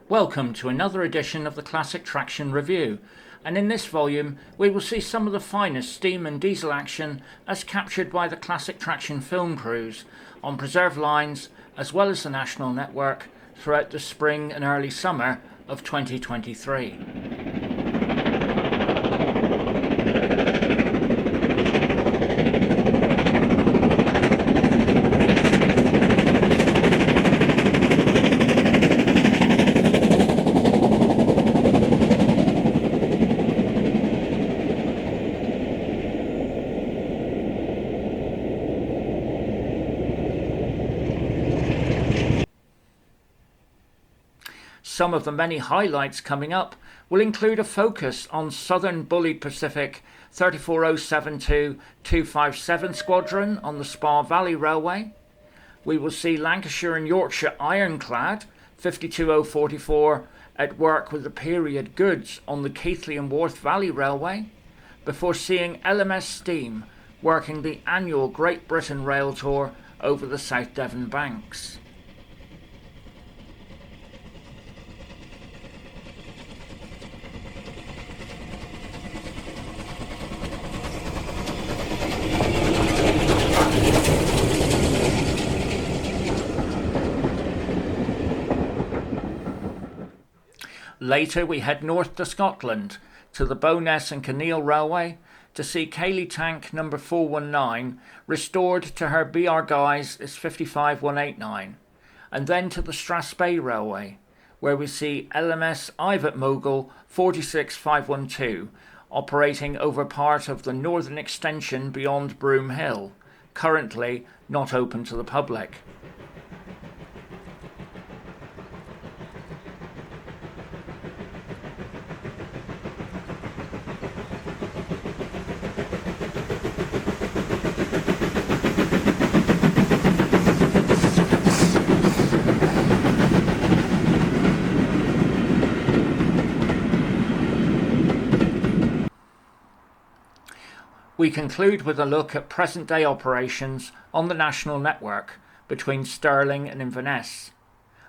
Welcome to another edition of the Classic Traction Review, and in this volume we will see some of the finest steam and diesel action as captured by the Classic Traction film crews on preserved lines as well as the national network throughout the spring and early summer of 2023. Some of the many highlights coming up will include a focus on Southern Bully Pacific 34072-257 Squadron on the Spa Valley Railway. We will see Lancashire and Yorkshire Ironclad 52044 at work with the period goods on the Keighley and Worth Valley Railway, before seeing LMS Steam working the annual Great Britain Rail Tour over the South Devon banks. Later we head north to Scotland, to the Bowness and Kinneil Railway, to see Cayley Tank No. 419 restored to her BR guise as 55189, and then to the Strathspey Railway, where we see LMS Ivat Mogul 46512 operating over part of the northern extension beyond Broom Hill, currently not open to the public. We conclude with a look at present-day operations on the national network between Stirling and Inverness,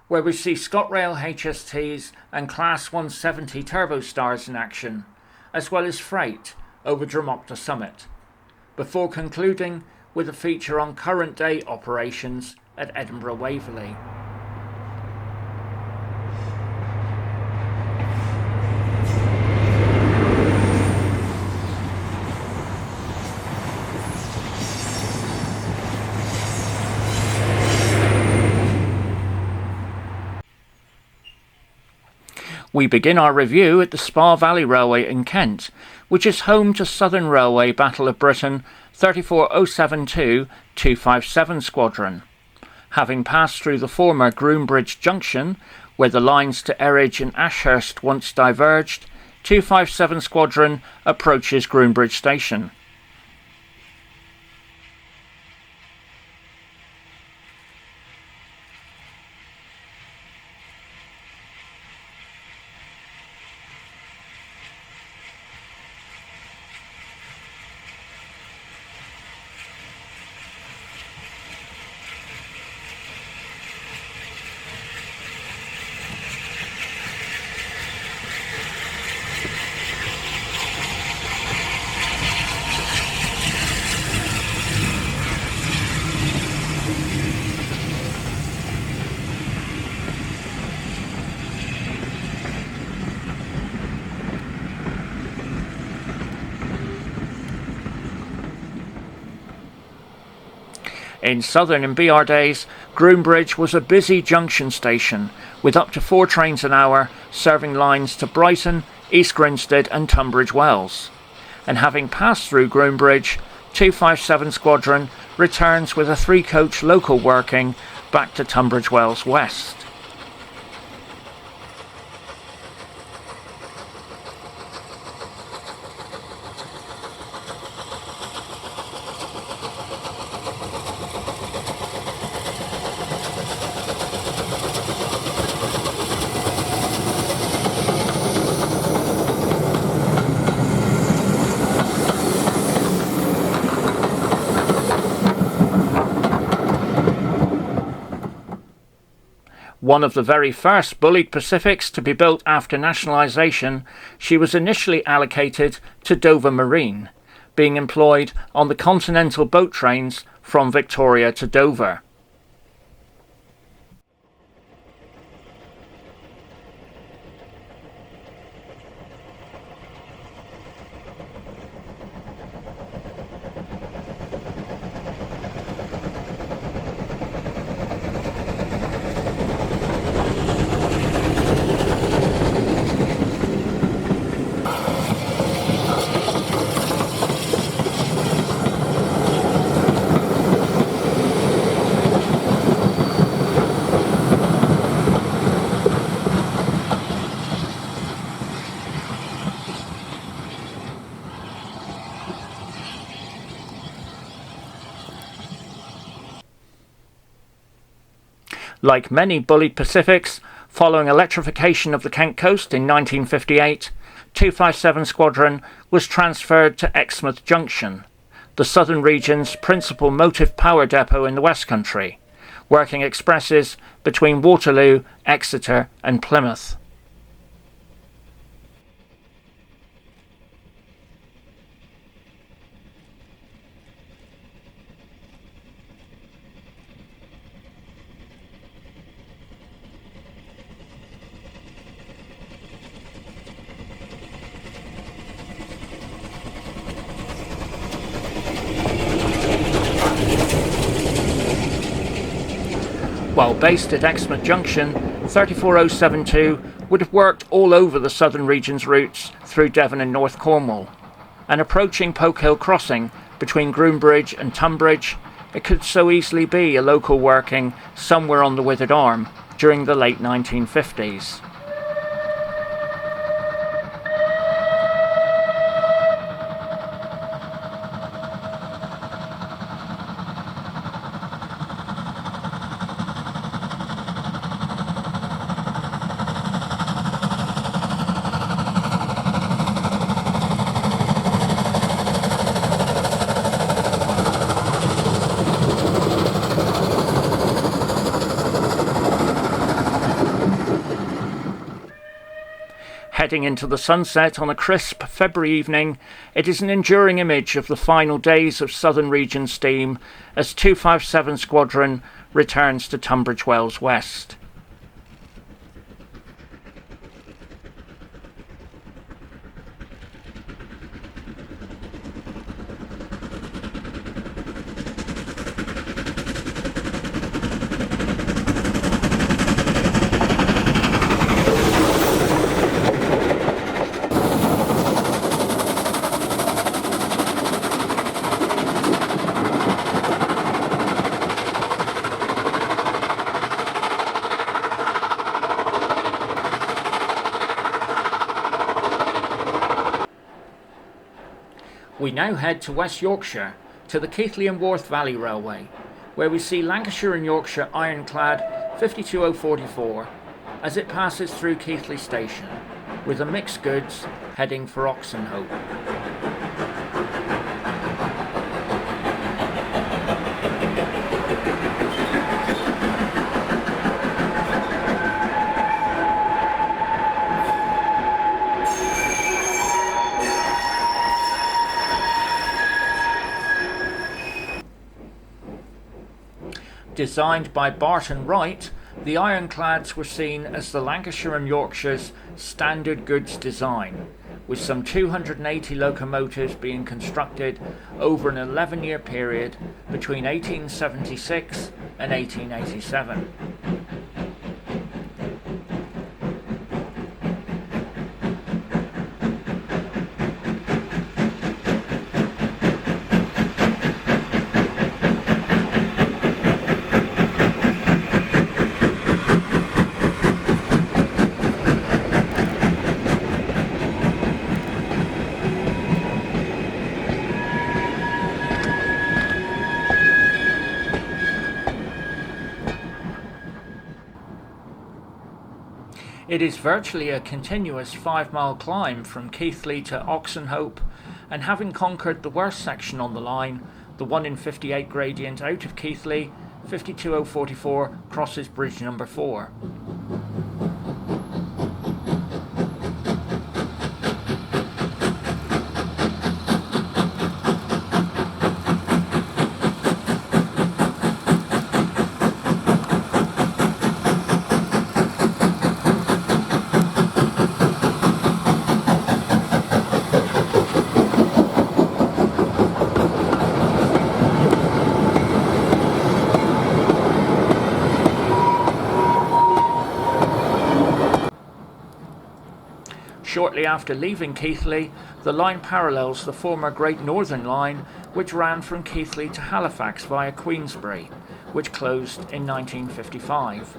where we see ScotRail HSTs and Class 170 Turbostars in action, as well as freight over Dromocta Summit, before concluding with a feature on current-day operations at Edinburgh Waverley. We begin our review at the Spa Valley Railway in Kent, which is home to Southern Railway Battle of Britain 34072-257 Squadron. Having passed through the former Groombridge Junction, where the lines to Eridge and Ashurst once diverged, 257 Squadron approaches Groombridge Station. In Southern and BR days, Groombridge was a busy junction station with up to 4 trains an hour serving lines to Brighton, East Grinstead and Tunbridge Wells. And having passed through Groombridge, 257 Squadron returns with a 3-coach local working back to Tunbridge Wells West. One of the very first Bulleid Pacifics to be built after nationalisation, she was initially allocated to Dover Marine, being employed on the continental boat trains from Victoria to Dover. Like many Bulleid Pacifics, following electrification of the Kent coast in 1958, 257 Squadron was transferred to Exmouth Junction, the Southern Region's principal motive power depot in the West Country, working expresses between Waterloo, Exeter and Plymouth. While based at Exmouth Junction, 34072 would have worked all over the Southern Region's routes through Devon and North Cornwall, and approaching Poke Hill Crossing between Groombridge and Tunbridge, it could so easily be a local working somewhere on the Withered Arm during the late 1950s. Heading into the sunset on a crisp February evening, it is an enduring image of the final days of Southern Region steam as 257 Squadron returns to Tunbridge Wells West. We now head to West Yorkshire, to the Keighley and Worth Valley Railway, where we see Lancashire and Yorkshire ironclad 52044 as it passes through Keighley Station, with the mixed goods heading for Oxenhope. Designed by Barton Wright, the ironclads were seen as the Lancashire and Yorkshire's standard goods design, with some 280 locomotives being constructed over an 11-year period between 1876 and 1887. It is virtually a continuous 5-mile climb from Keighley to Oxenhope, and having conquered the worst section on the line, the 1 in 58 gradient out of Keighley, 52044 crosses bridge number 4. Shortly after leaving Keighley, the line parallels the former Great Northern Line, which ran from Keighley to Halifax via Queensbury, which closed in 1955.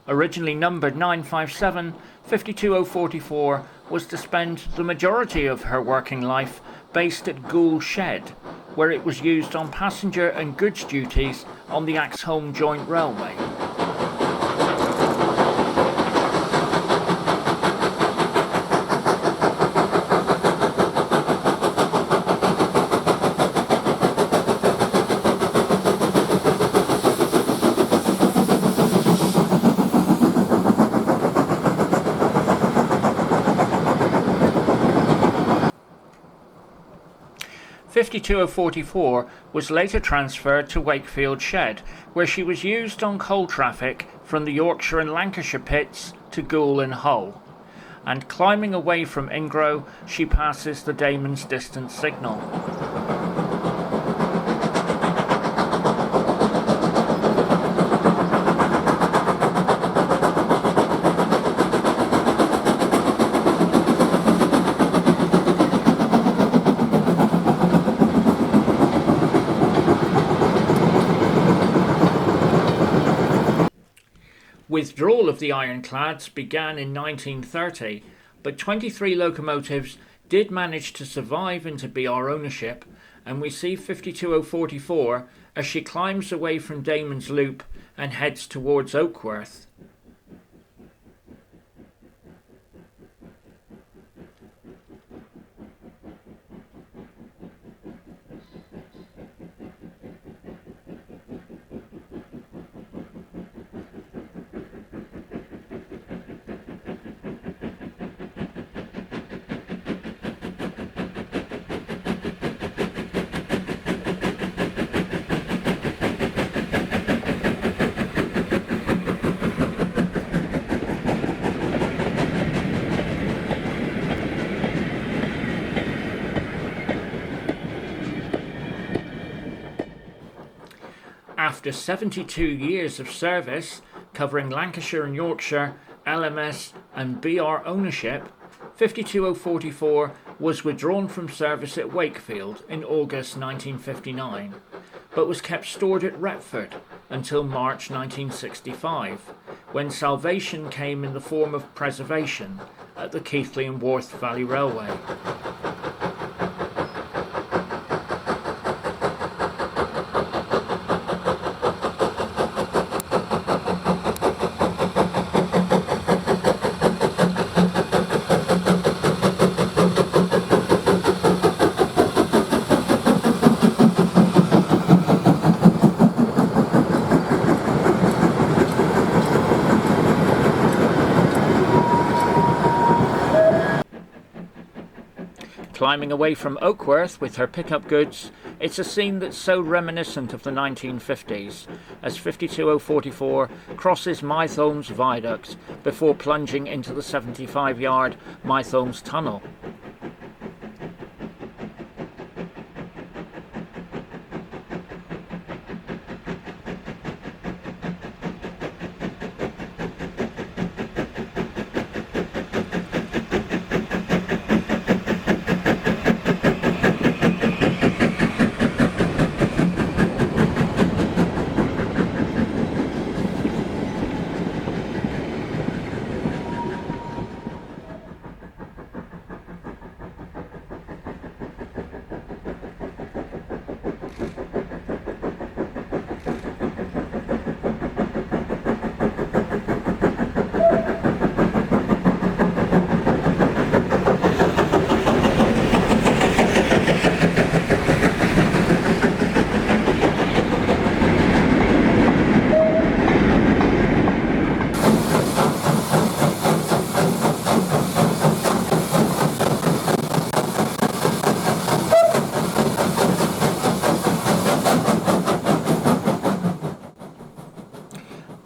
Originally numbered 957, 52044 was to spend the majority of her working life based at Goole Shed, where it was used on passenger and goods duties on the Axholme Joint Railway. .52044 was later transferred to Wakefield Shed, where she was used on coal traffic from the Yorkshire and Lancashire pits to Goole and Hull. And climbing away from Ingro, she passes the Damon's distance signal. Withdrawal of the ironclads began in 1930, but 23 locomotives did manage to survive into BR ownership, and we see 52044 as she climbs away from Damon's Loop and heads towards Oakworth. After 72 years of service, covering Lancashire and Yorkshire, LMS and BR ownership, 52044 was withdrawn from service at Wakefield in August 1959, but was kept stored at Retford until March 1965, when salvation came in the form of preservation at the Keighley and Worth Valley Railway. Climbing away from Oakworth with her pickup goods, it's a scene that's so reminiscent of the 1950s, as 52044 crosses Mytholm's Viaduct before plunging into the 75-yard Mytholm's Tunnel.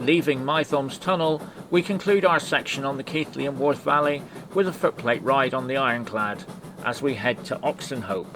Leaving Mytholm's Tunnel, we conclude our section on the Keighley and Worth Valley with a footplate ride on the Ironclad as we head to Oxenhope.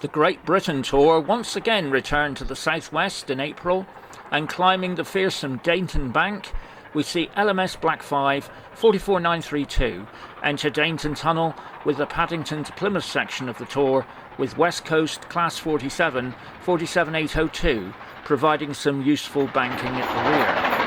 The Great Britain Tour once again returned to the southwest in April, and climbing the fearsome Dainton Bank, we see LMS Black 5 44932 enter Dainton Tunnel with the Paddington to Plymouth section of the tour, with West Coast Class 47 47802 providing some useful banking at the rear.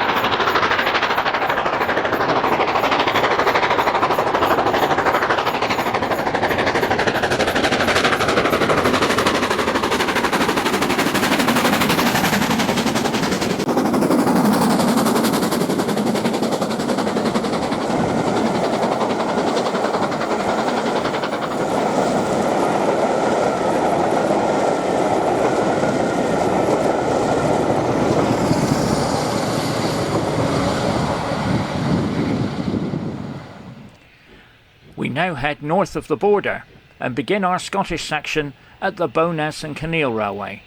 We now head north of the border and begin our Scottish section at the Bowness and Kinneil Railway,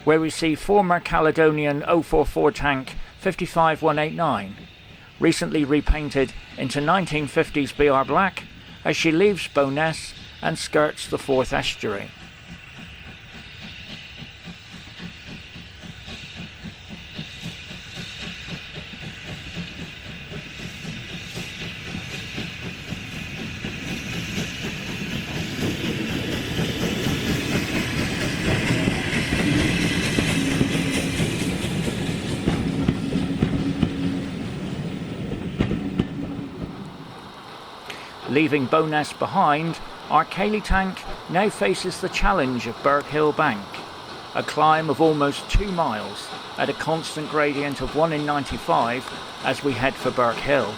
where we see former Caledonian 044 tank 55189, recently repainted into 1950s BR black as she leaves Bowness and skirts the Forth estuary. Leaving Bowness behind, our Cayley tank now faces the challenge of Birkhill Bank, a climb of almost 2 miles at a constant gradient of 1 in 95 as we head for Birkhill.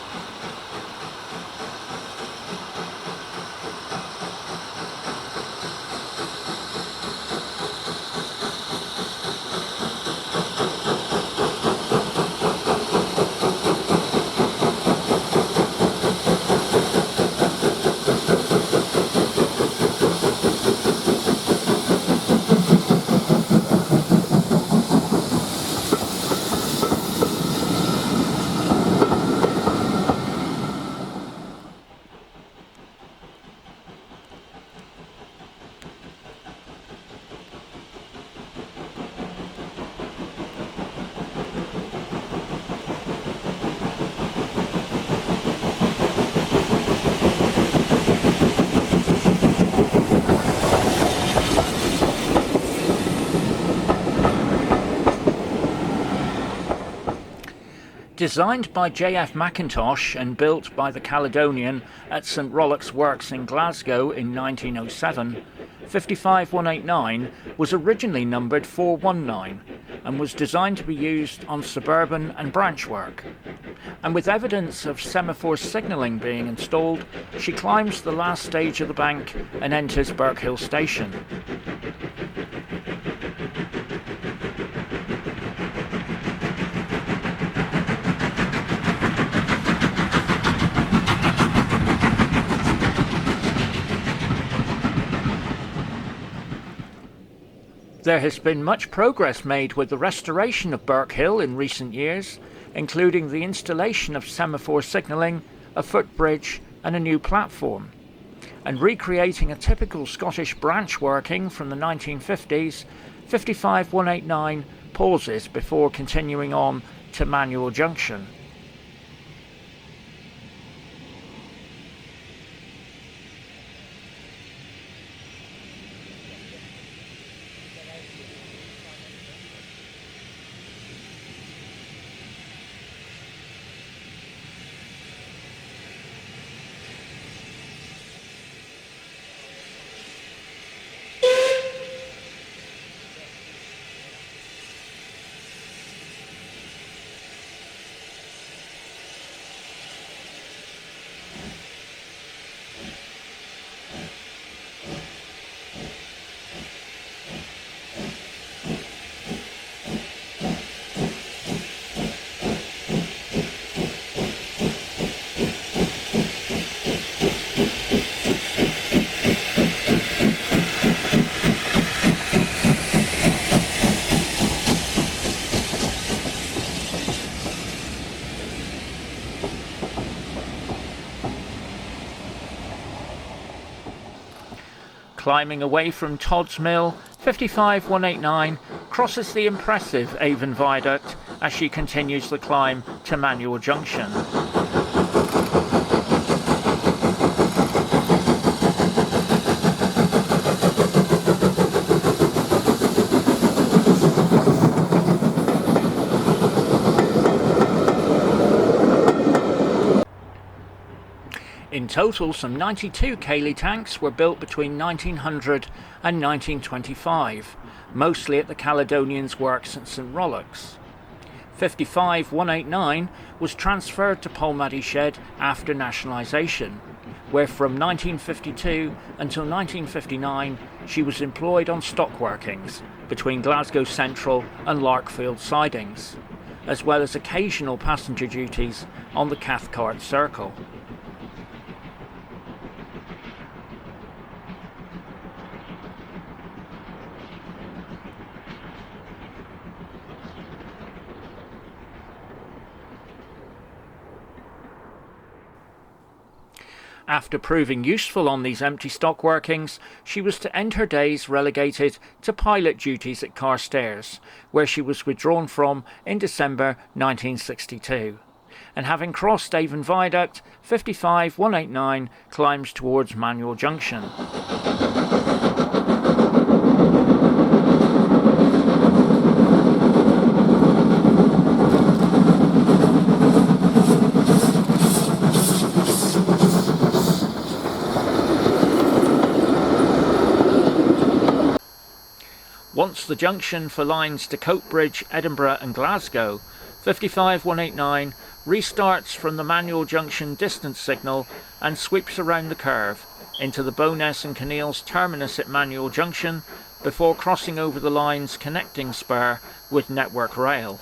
Designed by J.F. Mackintosh and built by the Caledonian at St Rollock's Works in Glasgow in 1907, 55189 was originally numbered 419 and was designed to be used on suburban and branch work. And with evidence of semaphore signalling being installed, she climbs the last stage of the bank and enters Birkhill Station. There has been much progress made with the restoration of Birkhill in recent years, including the installation of semaphore signalling, a footbridge and a new platform. And recreating a typical Scottish branch working from the 1950s, 55189 pauses before continuing on to Manuel Junction. Climbing away from Todd's Mill, 55189 crosses the impressive Avon Viaduct as she continues the climb to Manuel Junction. In total, some 92 Cayley tanks were built between 1900 and 1925, mostly at the Caledonian's works at St Rollock's. 55189 was transferred to Polmadie Shed after nationalisation, where from 1952 until 1959 she was employed on stock workings between Glasgow Central and Larkfield sidings, as well as occasional passenger duties on the Cathcart Circle. After proving useful on these empty stock workings, she was to end her days relegated to pilot duties at Carstairs, where she was withdrawn from in December 1962. And having crossed Avon Viaduct, 55189 climbs towards Manuel Junction. Once the junction for lines to Coatbridge, Edinburgh and Glasgow, 55189 restarts from the manual junction distance signal and sweeps around the curve into the Bowness and Kinneil's terminus at Manual Junction before crossing over the line's connecting spur with Network Rail.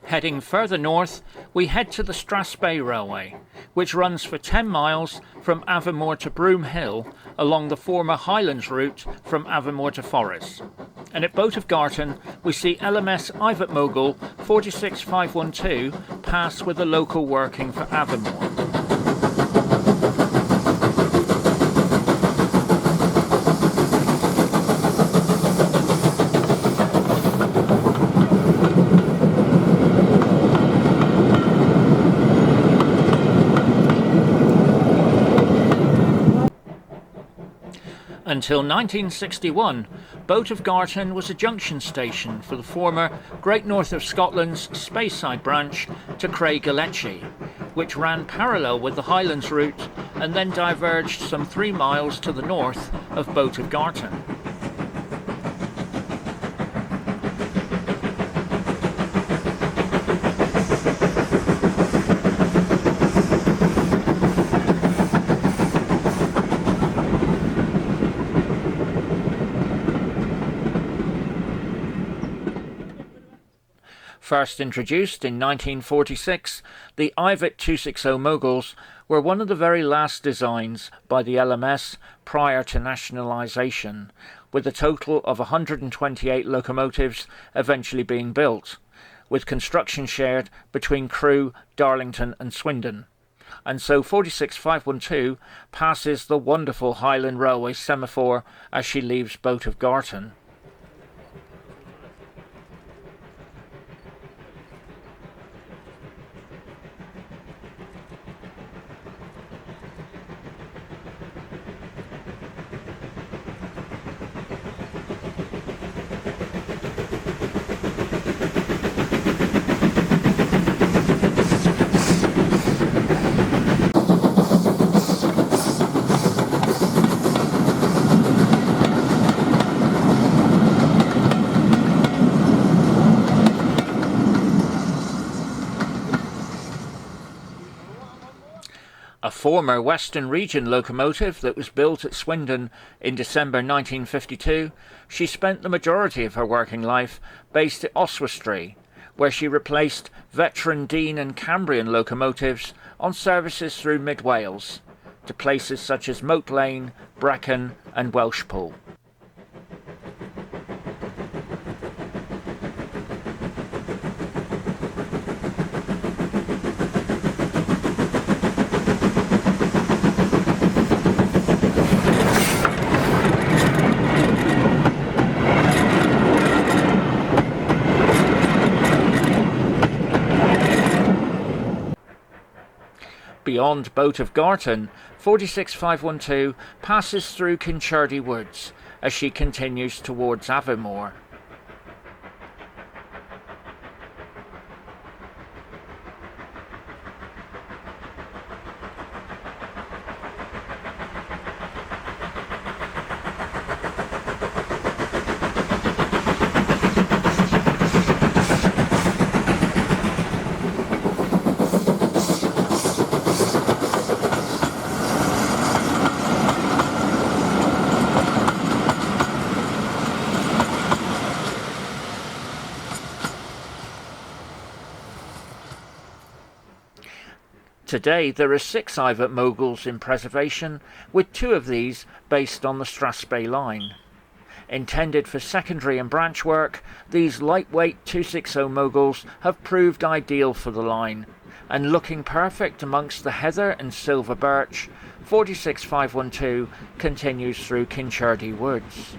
Heading further north, we head to the Strathspey Railway, which runs for 10 miles from Aviemore to Broom Hill along the former Highlands route from Aviemore to Forres. And at Boat of Garton, we see LMS Ivat Mogul 46512 pass with a local working for Aviemore. Until 1961, Boat of Garton was a junction station for the former Great North of Scotland's Speyside branch to Craigellachie, which ran parallel with the Highlands route and then diverged some 3 miles to the north of Boat of Garton. First introduced in 1946, the Ivat 260 Moguls were one of the very last designs by the LMS prior to nationalisation, with a total of 128 locomotives eventually being built, with construction shared between Crewe, Darlington and Swindon. And so 46512 passes the wonderful Highland Railway semaphore as she leaves Boat of Garton. A former Western Region locomotive that was built at Swindon in December 1952, she spent the majority of her working life based at Oswestry, where she replaced veteran Dean and Cambrian locomotives on services through Mid Wales to places such as Moat Lane, Brecon and Welshpool. Beyond Boat of Garton, 46512 passes through Kinchardy Woods as she continues towards Aviemore. Today there are 6 Iveat moguls in preservation, with 2 of these based on the Strathspey line. Intended for secondary and branch work, these lightweight 260 moguls have proved ideal for the line, and looking perfect amongst the heather and silver birch, 46512 continues through Kinchardy Woods.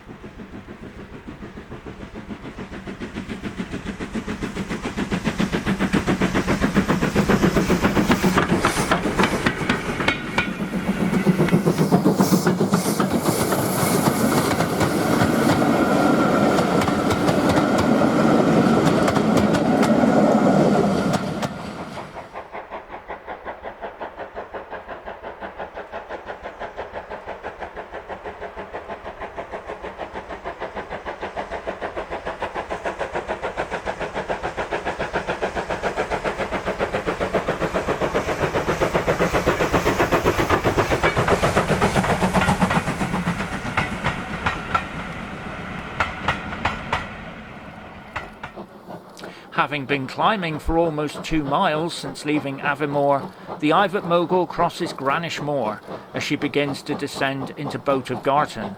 Having been climbing for almost 2 miles since leaving Aviemore, the Iveat mogul crosses Granish Moor as she begins to descend into Boat of Garton.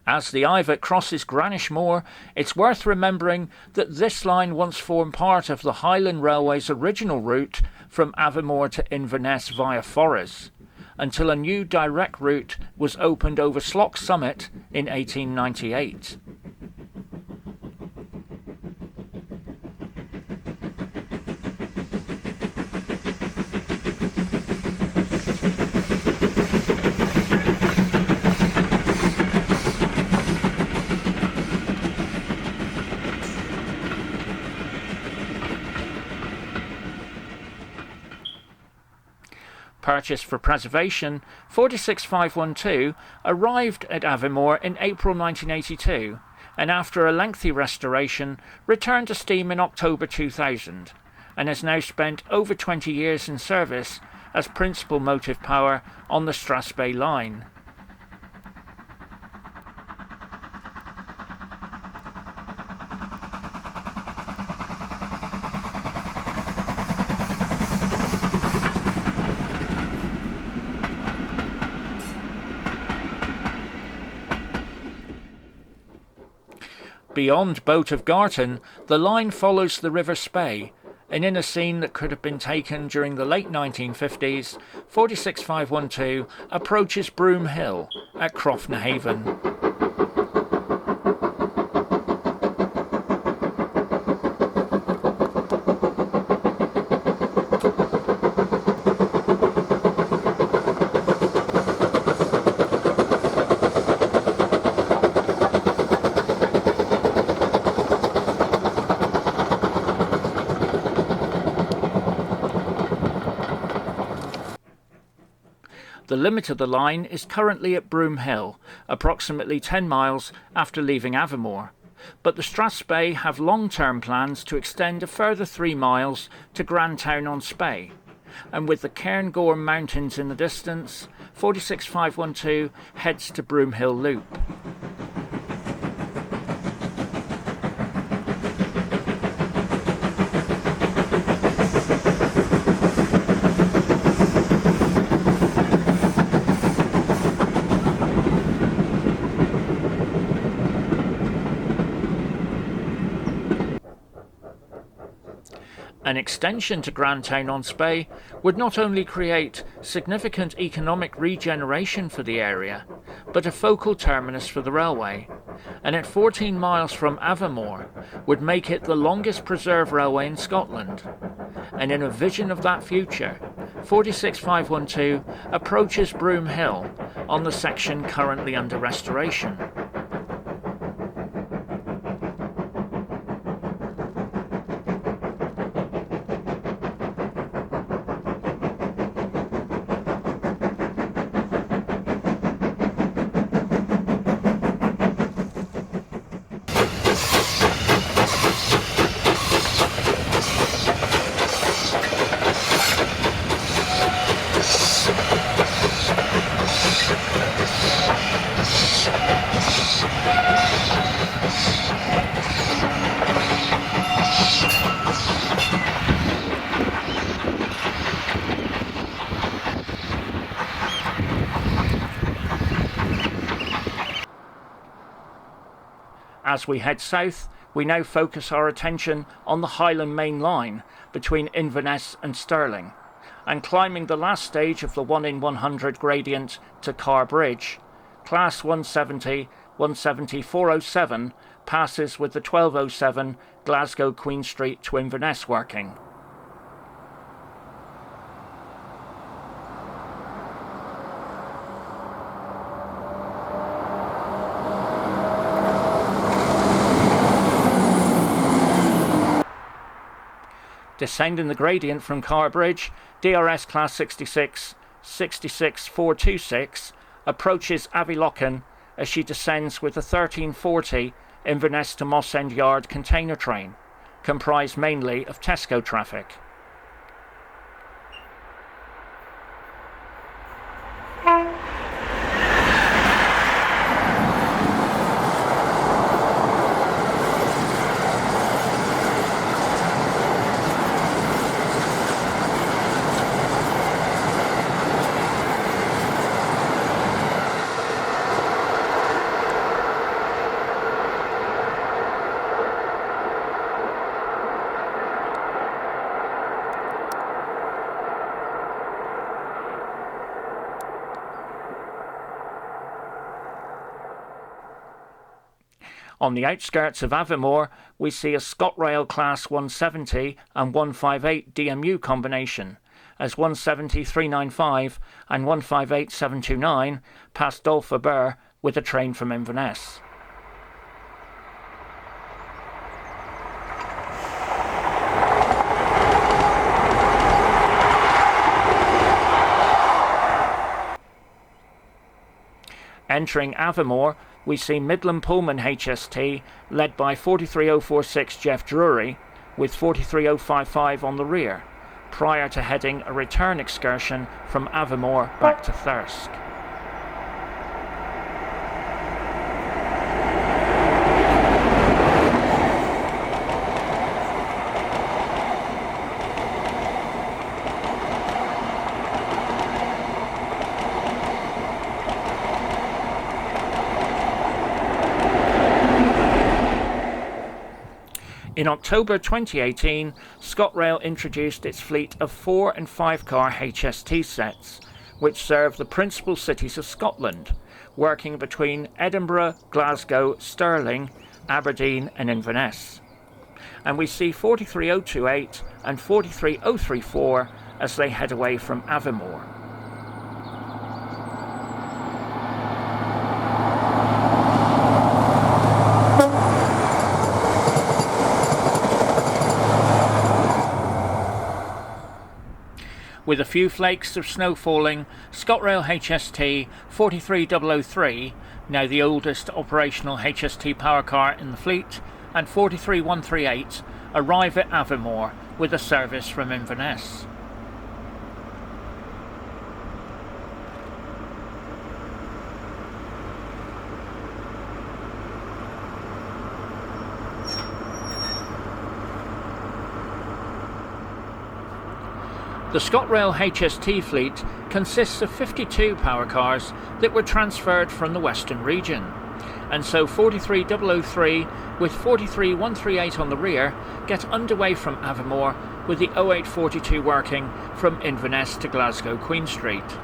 As the Iveat crosses Granish Moor, it's worth remembering that this line once formed part of the Highland Railway's original route from Aviemore to Inverness via Forres, until a new direct route was opened over Slough Summit in 1898. Purchased for preservation, 46512 arrived at Aviemore in April 1982 and after a lengthy restoration returned to steam in October 2000 and has now spent over 20 years in service as principal motive power on the Strathspey line. Beyond Boat of Garton, the line follows the River Spey, and in a scene that could have been taken during the late 1950s, 46512 approaches Broom Hill at Croftnahaven. The limit of the line is currently at Broom Hill, approximately 10 miles after leaving Aviemore, but the Strathspey have long-term plans to extend a further 3 miles to Grantown-on-Spey, and with the Cairngorm Mountains in the distance, 46512 heads to Broom Hill Loop. An extension to Grantown-on-Spey would not only create significant economic regeneration for the area, but a focal terminus for the railway, and at 14 miles from Aviemore would make it the longest preserved railway in Scotland. And in a vision of that future, 46512 approaches Broom Hill on the section currently under restoration. As we head south, we now focus our attention on the Highland Main Line between Inverness and Stirling, and climbing the last stage of the 1 in 100 gradient to Carr Bridge. Class 170, 170-407 passes with the 1207 Glasgow Queen Street to Inverness working. Descending the gradient from Carr Bridge, DRS Class 66, 66426 approaches Avilochen as she descends with the 1340 Inverness to Moss End Yard container train, comprised mainly of Tesco traffic. On the outskirts of Aviemore, we see a ScotRail Class 170 and 158 DMU combination, as 170-395 and 158-729 pass Dolpha Burr with a train from Inverness. Entering Aviemore, we see Midland Pullman HST led by 43046 Jeff Drury with 43055 on the rear, prior to heading a return excursion from Aviemore back to Thirsk. In October 2018, ScotRail introduced its fleet of 4 and 5 car HST sets, which serve the principal cities of Scotland, working between Edinburgh, Glasgow, Stirling, Aberdeen and Inverness. And we see 43028 and 43034 as they head away from Aviemore. With a few flakes of snow falling, ScotRail HST 43003, now the oldest operational HST power car in the fleet, and 43138 arrive at Aviemore with a service from Inverness. The ScotRail HST fleet consists of 52 power cars that were transferred from the Western region, and so 43003 with 43138 on the rear get underway from Aviemore with the 0842 working from Inverness to Glasgow Queen Street.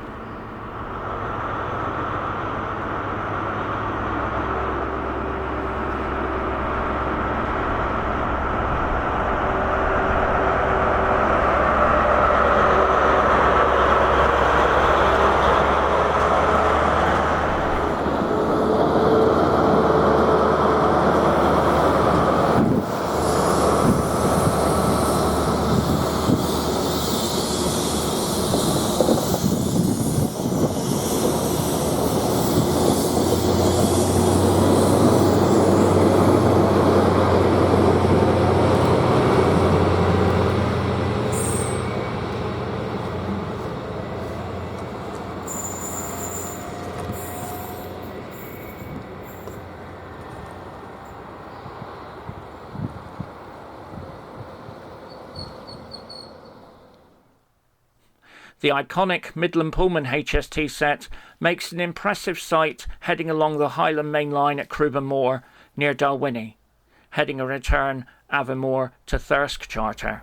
The iconic Midland Pullman HST set makes an impressive sight heading along the Highland Main Line at Crewborough Moor near Dalwhinnie, heading a return Avonmore to Thirsk charter.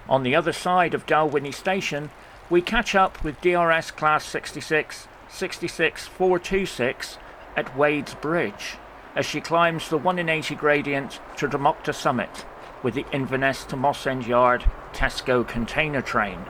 On the other side of Dalwhinnie Station, we catch up with DRS Class 66 66426 at Wades Bridge as she climbs the 1 in 80 gradient to Dromocta Summit with the Inverness to Moss End Yard Tesco container train.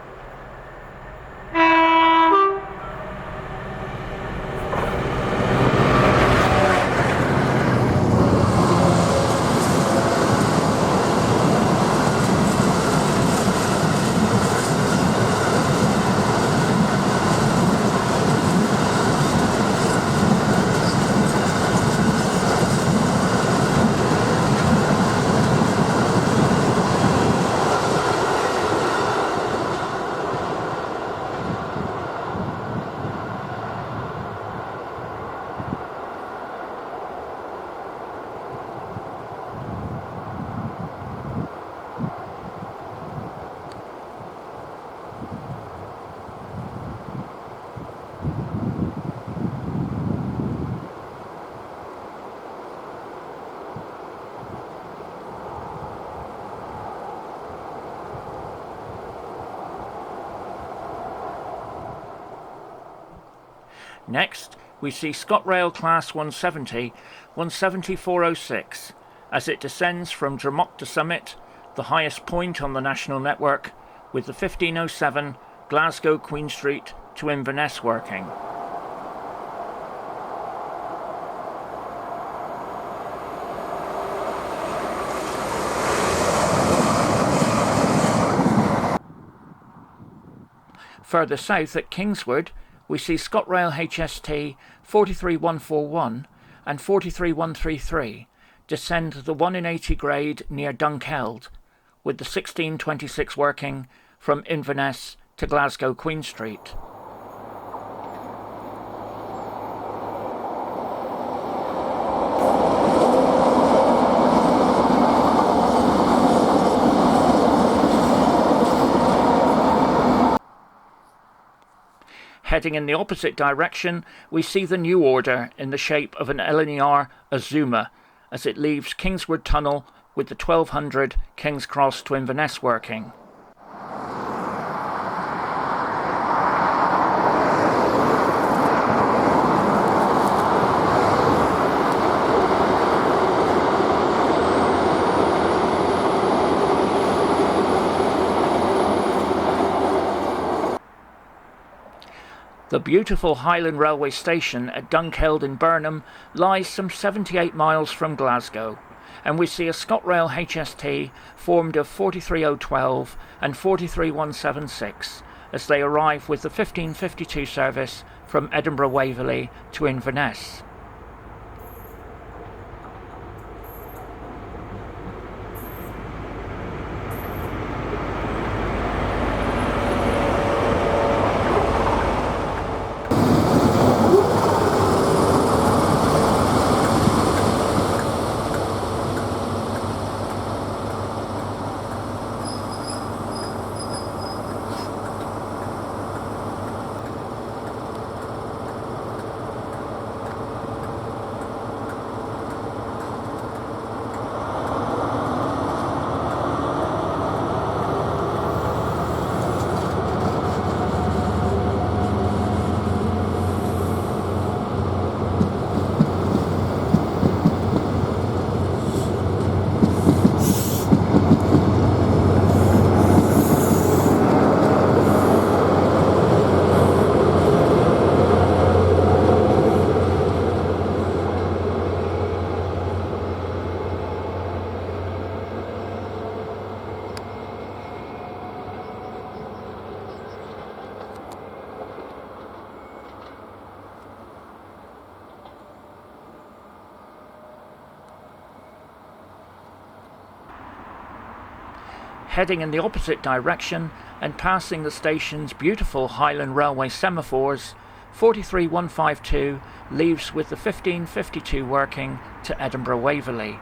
Next, we see ScotRail Class 170, 17406, as it descends from Dromocta Summit, the highest point on the national network, with the 1507 Glasgow Queen Street to Inverness working. Further south at Kingswood, we see ScotRail HST 43141 and 43133 descend the 1 in 80 grade near Dunkeld, with the 1626 working from Inverness to Glasgow Queen Street. Heading in the opposite direction, we see the new order in the shape of an LNER Azuma as it leaves Kingswood Tunnel with the 1200 King's Cross to Inverness working. The beautiful Highland Railway Station at Dunkeld in Burnham lies some 78 miles from Glasgow, and we see a ScotRail HST formed of 43012 and 43176 as they arrive with the 1552 service from Edinburgh Waverley to Inverness. Heading in the opposite direction and passing the station's beautiful Highland Railway semaphores, 43152 leaves with the 1552 working to Edinburgh Waverley.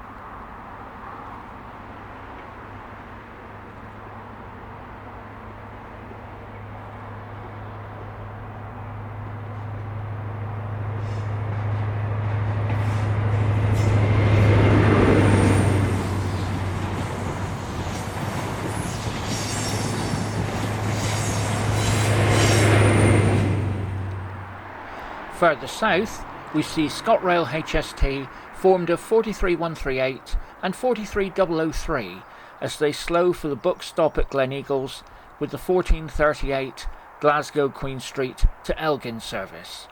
Further south, we see ScotRail HST formed of 43138 and 43003 as they slow for the book stop at Gleneagles with the 1438 Glasgow Queen Street to Elgin service.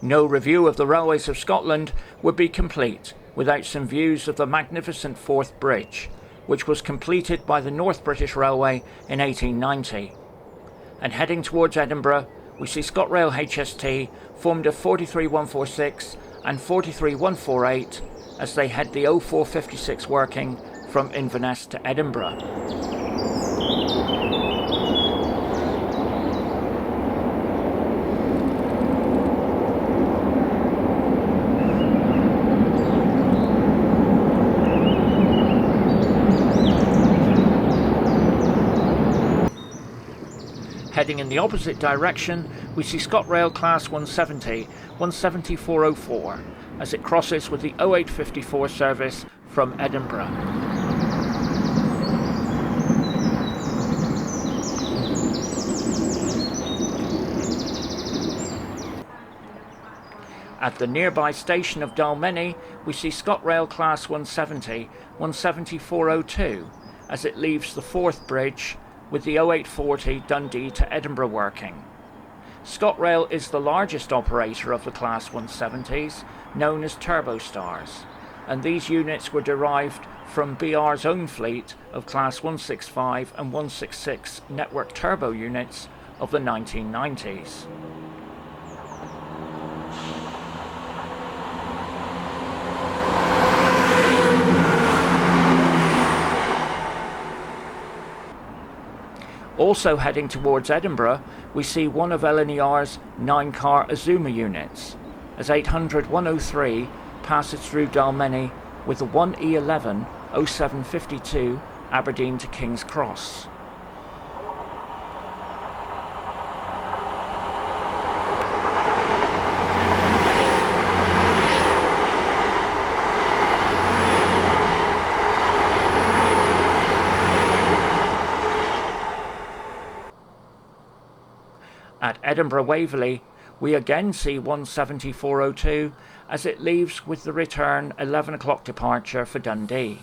No review of the railways of Scotland would be complete without some views of the magnificent Forth Bridge, which was completed by the North British Railway in 1890. And heading towards Edinburgh, we see ScotRail HST formed of 43146 and 43148 as they head the 0456 working from Inverness to Edinburgh. Heading in the opposite direction, we see ScotRail Class 170, 17404, as it crosses with the 0854 service from Edinburgh. At the nearby station of Dalmeny, we see ScotRail Class 170, 17402, as it leaves the Forth Bridge with the 0840 Dundee to Edinburgh working. ScotRail is the largest operator of the Class 170s, known as Turbostars, and these units were derived from BR's own fleet of Class 165 and 166 network turbo units of the 1990s. Also heading towards Edinburgh, we see one of LNER's 9-car Azuma units, as 800-103 passes through Dalmeny with the 1E11 0752 Aberdeen to King's Cross. At Edinburgh Waverley, we again see 17402 as it leaves with the return 11 o'clock departure for Dundee.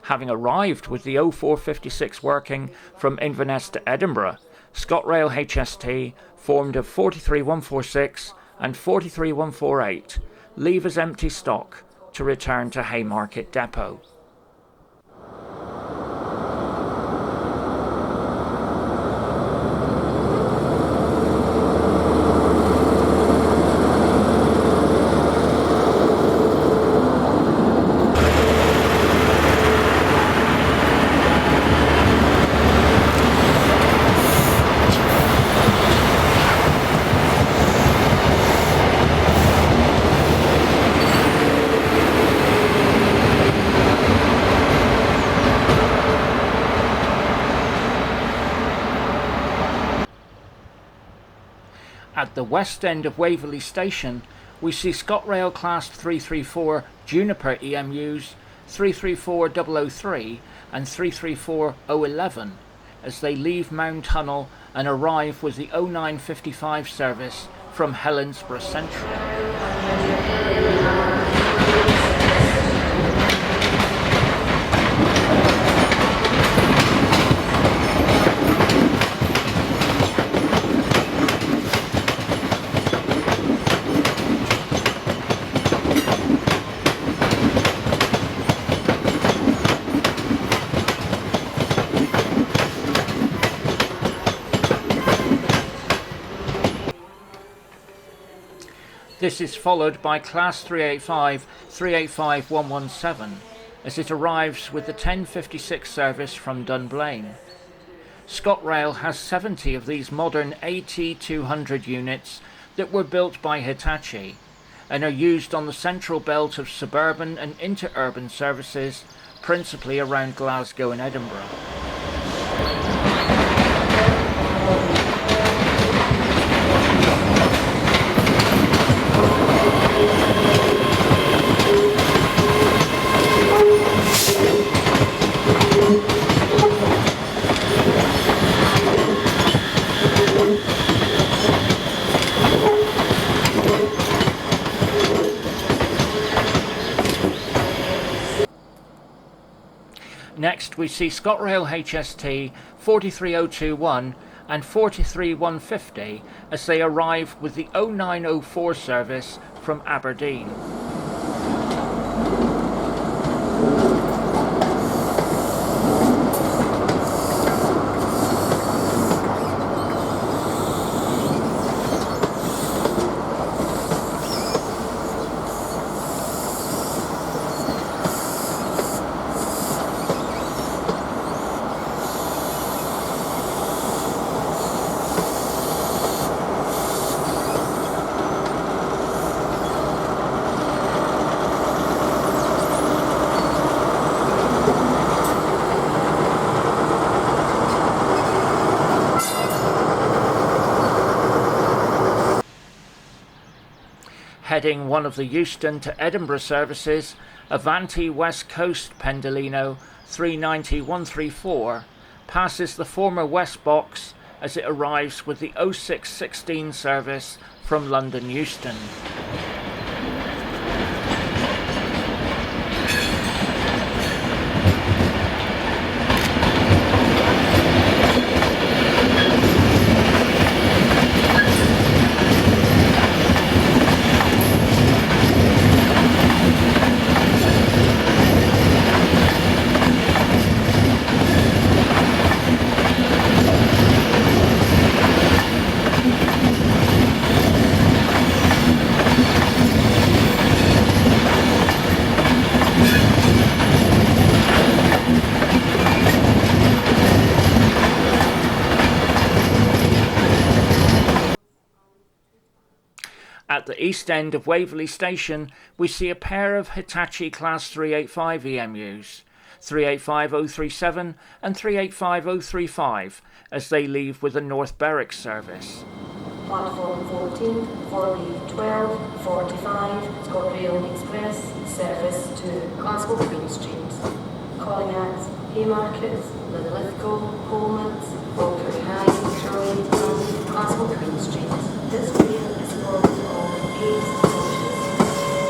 Having arrived with the 0456 working from Inverness to Edinburgh, ScotRail HST, formed of 43146 and 43148, leave as empty stock to return to Haymarket Depot. At the west end of Waverley Station, we see ScotRail Class 334 Juniper EMUs 334003 and 334011 as they leave Mound Tunnel and arrive with the 0955 service from Helensburgh Central. This is followed by Class 385 117 as it arrives with the 1056 service from Dunblane. ScotRail has 70 of these modern AT200 units that were built by Hitachi and are used on the central belt of suburban and interurban services, principally around Glasgow and Edinburgh. Next we see ScotRail HST 43021 and 43150 as they arrive with the 0904 service from Aberdeen. Heading one of the Euston to Edinburgh services, Avanti West Coast Pendolino 390-134 passes the former West Box as it arrives with the 0616 service from London Euston. At the east end of Waverley Station, we see a pair of Hitachi Class 385 EMUs, 385037 and 385035, as they leave with a North Berwick service. Platform 14 for the 12:45 ScotRail Express service to Glasgow Queen Street, calling at Haymarket, Linlithgow, Coleman's, Falkirk High, Shirley and Glasgow Queen Street. This train is full of 8 stations.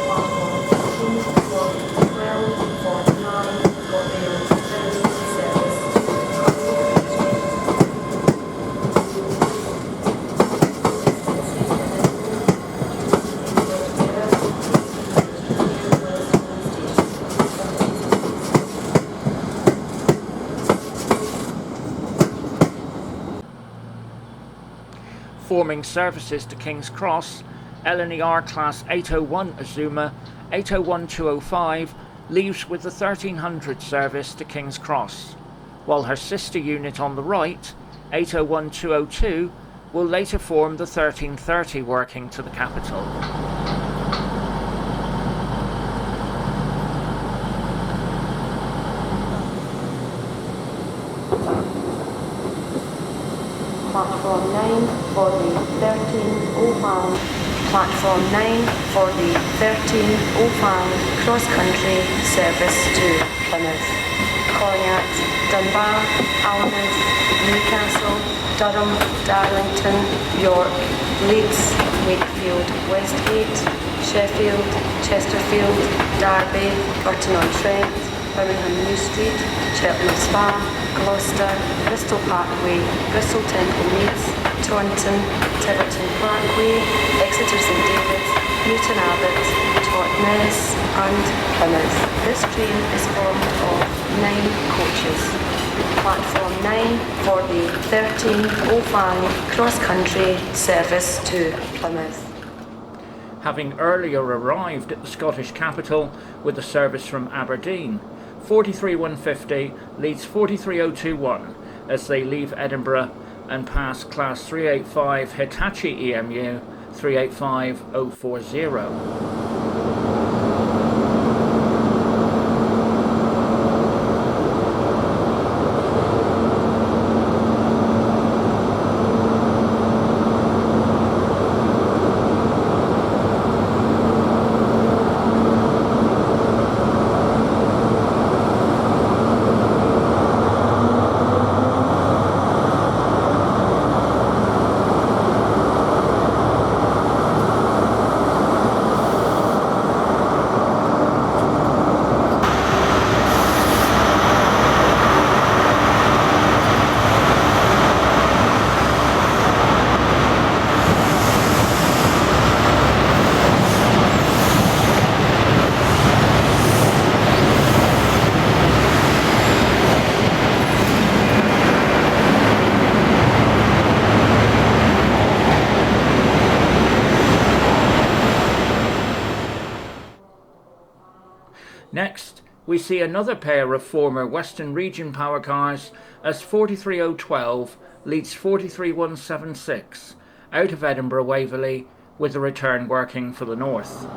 Platform 14 for the 12:49 ScotRail Express service to Glasgow Queen Street. Forming services to King's Cross, LNER Class 801 Azuma 801205 leaves with the 1300 service to King's Cross, while her sister unit on the right, 801202, will later form the 1330 working to the capital. Platform 9 for the 1305. Platform 9 for the 1305 cross-country service to Plymouth. Calling at Dunbar, Alnmouth, Newcastle, Durham, Darlington, York, Leeds, Wakefield, Westgate, Sheffield, Chesterfield, Derby, Burton-on-Trent, Birmingham New Street, Cheltenham Spa, Gloucester, Bristol Parkway, Bristol Temple Meads, Taunton, Tiverton Parkway, Exeter St David's, Newton Abbot, Totnes and Plymouth. This train is formed of 9 coaches. Platform 9 for the 13:05 cross-country service to Plymouth. Having earlier arrived at the Scottish capital with a service from Aberdeen, 43150 leads 43021 as they leave Edinburgh and pass Class 385 Hitachi EMU 385040. Next, we see another pair of former Western Region power cars as 43012 leads 43176 out of Edinburgh Waverley with the return working for the north.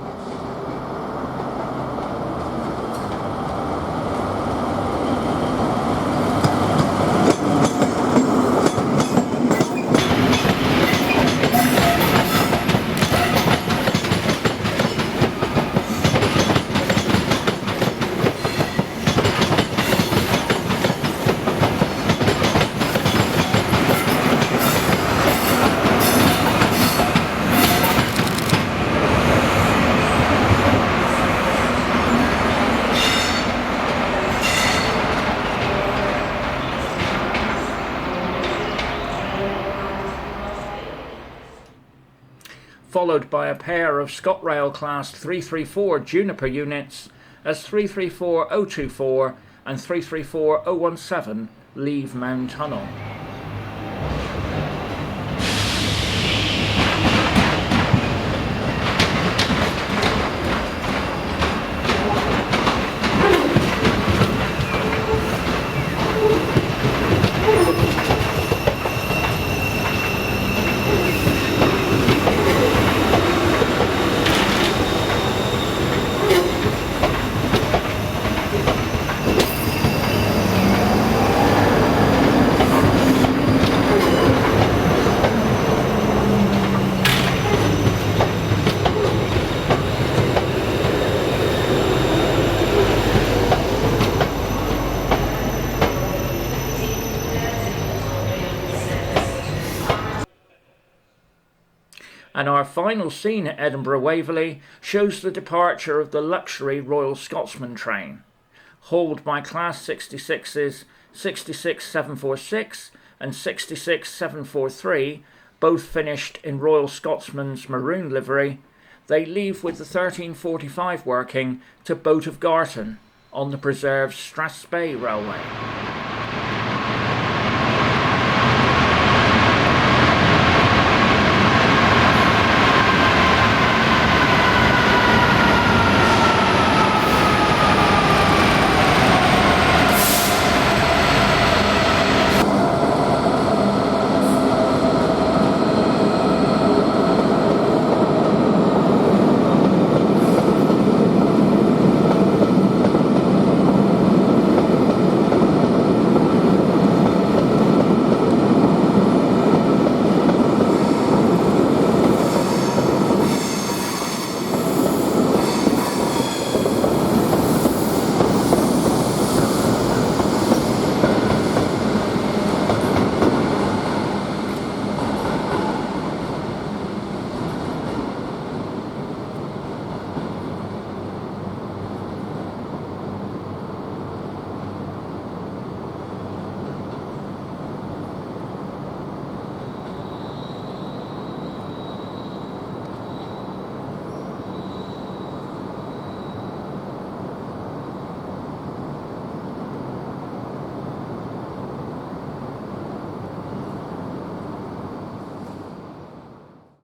Followed by a pair of ScotRail Class 334 Juniper units as 334024 and 334017 leave Mound Tunnel. And our final scene at Edinburgh Waverley shows the departure of the luxury Royal Scotsman train, hauled by Class 66's 66746 and 66743, both finished in Royal Scotsman's maroon livery. They leave with the 1345 working to Boat of Garton on the preserved Strathspey Railway.